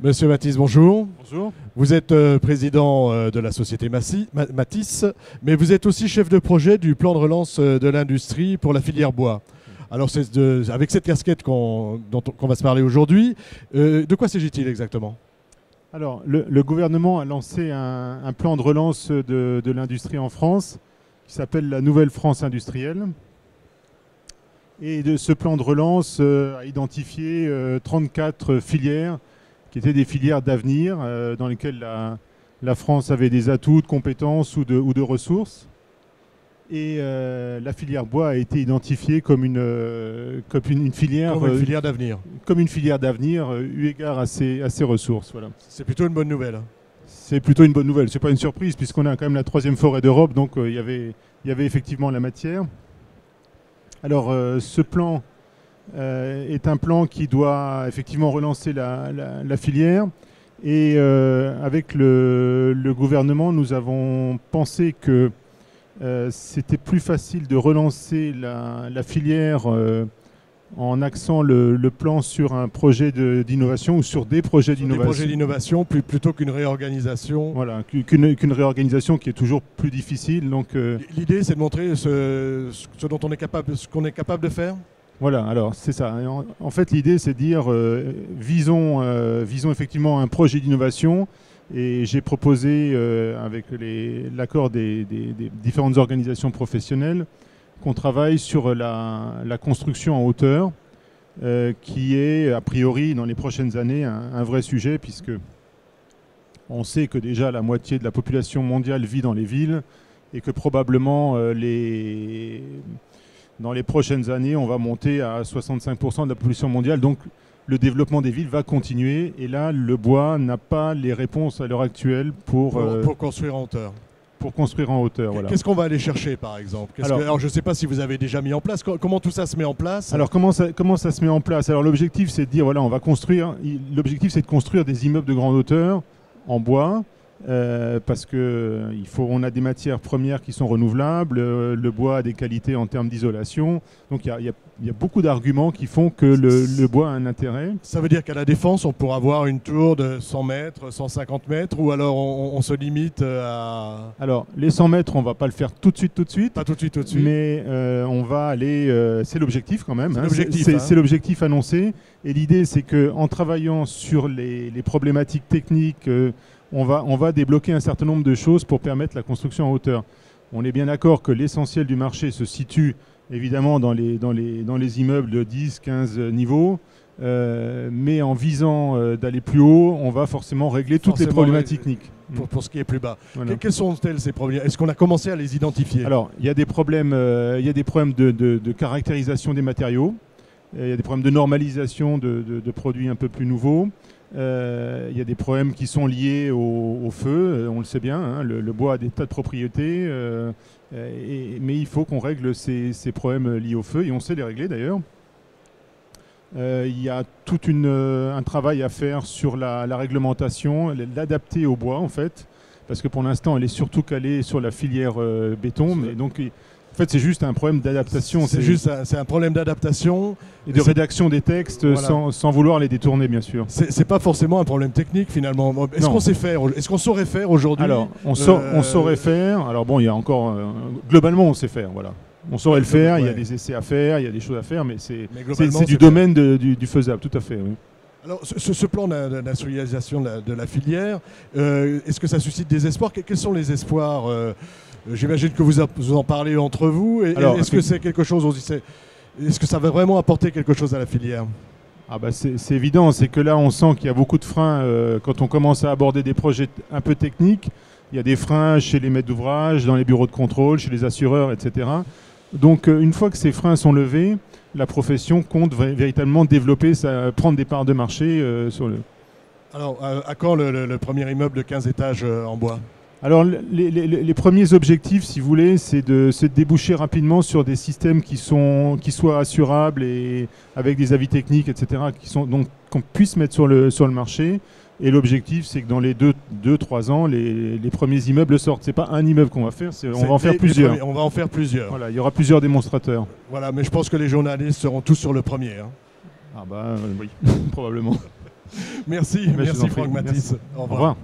Monsieur Matisse, bonjour. Bonjour. Vous êtes président de la société Matisse, mais vous êtes aussi chef de projet du plan de relance de l'industrie pour la filière bois. Alors, avec cette casquette qu'on va se parler aujourd'hui, de quoi s'agit-il exactement? Alors, le gouvernement a lancé un plan de relance de l'industrie en France qui s'appelle la Nouvelle France industrielle. Et de ce plan de relance a identifié 34 filières qui étaient des filières d'avenir dans lesquelles la France avait des atouts, de compétences ou de ressources. Et la filière bois a été identifiée comme une filière d'avenir. Comme une filière d'avenir, eu égard à ses ressources. Voilà. C'est plutôt une bonne nouvelle. C'est plutôt une bonne nouvelle. Ce n'est pas une surprise puisqu'on a quand même la 3e forêt d'Europe, donc il y avait effectivement la matière. Alors ce plan est un plan qui doit effectivement relancer la filière. Et avec le gouvernement, nous avons pensé que c'était plus facile de relancer la filière en axant le plan sur un projet d'innovation ou sur des projets d'innovation. Des projets d'innovation plutôt qu'une réorganisation. Voilà, qu'une réorganisation qui est toujours plus difficile. Donc l'idée, c'est de montrer ce dont on est capable, ce qu'on est capable de faire. Voilà, alors c'est ça. En fait, l'idée, c'est de dire visons effectivement un projet d'innovation. Et j'ai proposé, avec l'accord des différentes organisations professionnelles, qu'on travaille sur la construction en hauteur, qui est, a priori, dans les prochaines années, un vrai sujet, puisque on sait que déjà la moitié de la population mondiale vit dans les villes, et que probablement, dans les prochaines années, on va monter à 65% de la population mondiale. Donc, le développement des villes va continuer et là, le bois n'a pas les réponses à l'heure actuelle pour construire en hauteur. Pour construire en hauteur, voilà. Qu'est-ce qu'on va aller chercher, par exemple? Alors, je ne sais pas si vous avez déjà mis en place. Comment tout ça se met en place? Alors, comment ça se met en place? Alors, l'objectif, c'est de dire, voilà, on va construire. L'objectif, c'est de construire des immeubles de grande hauteur en bois. Parce qu'on a des matières premières qui sont renouvelables, le bois a des qualités en termes d'isolation. Donc il y a beaucoup d'arguments qui font que le bois a un intérêt. Ça veut dire qu'à la Défense, on pourra avoir une tour de 100 mètres, 150 mètres, ou alors on se limite à... Alors les 100 mètres, on ne va pas le faire tout de suite. Pas tout de suite. Mais on va aller... c'est l'objectif quand même. C'est l'objectif annoncé. Et l'idée, c'est qu'en travaillant sur les problématiques techniques... on va débloquer un certain nombre de choses pour permettre la construction en hauteur. On est bien d'accord que l'essentiel du marché se situe évidemment dans les immeubles de 10, 15 niveaux, mais en visant d'aller plus haut, on va forcément régler toutes les problématiques techniques. Pour ce qui est plus bas. Voilà. Quelles sont-elles ces problèmes? Est-ce qu'on a commencé à les identifier? Alors, il y a des problèmes de caractérisation des matériaux, il y a des problèmes de normalisation de produits un peu plus nouveaux. Il y a des problèmes qui sont liés au feu, on le sait bien, hein, le bois a des tas de propriétés, mais il faut qu'on règle ces problèmes liés au feu, et on sait les régler d'ailleurs. Il y a tout un travail à faire sur la réglementation, l'adapter au bois en fait, parce que pour l'instant elle est surtout calée sur la filière béton, mais donc... En fait, c'est juste un problème d'adaptation. C'est un problème d'adaptation. Et de rédaction des textes, voilà. sans vouloir les détourner, bien sûr. C'est pas forcément un problème technique, finalement. Est-ce qu'on sait faire? Est-ce qu'on saurait faire aujourd'hui? Alors, on saurait faire. Alors bon, il y a encore... globalement, on sait faire, voilà. On saurait le faire, il y a des essais à faire, il y a des choses à faire, mais c'est du domaine du faisable, tout à fait, oui. Alors, ce plan d'industrialisation de la filière, est-ce que ça suscite des espoirs? Quels sont les espoirs? J'imagine que vous en parlez entre vous. Est-ce que c'est quelque chose, est-ce que ça va vraiment apporter quelque chose à la filière? C'est évident, c'est que là on sent qu'il y a beaucoup de freins quand on commence à aborder des projets un peu techniques. Il y a des freins chez les maîtres d'ouvrage, dans les bureaux de contrôle, chez les assureurs, etc. Donc une fois que ces freins sont levés, la profession compte véritablement prendre des parts de marché sur le... Alors, à quand le premier immeuble de 15 étages en bois? Alors, les premiers objectifs, si vous voulez, c'est de déboucher rapidement sur des systèmes qui soient assurables et avec des avis techniques, etc., qu'on puisse mettre sur le marché. Et l'objectif, c'est que dans les 2-3 ans, les premiers immeubles sortent. C'est pas un immeuble qu'on va faire, on va en faire plusieurs. On va en faire plusieurs. Voilà, il y aura plusieurs démonstrateurs. Voilà, mais je pense que les journalistes seront tous sur le premier. Hein. Oui, probablement. Merci, Mais je vous en merci prie. Franck Matisse. Merci. Au revoir.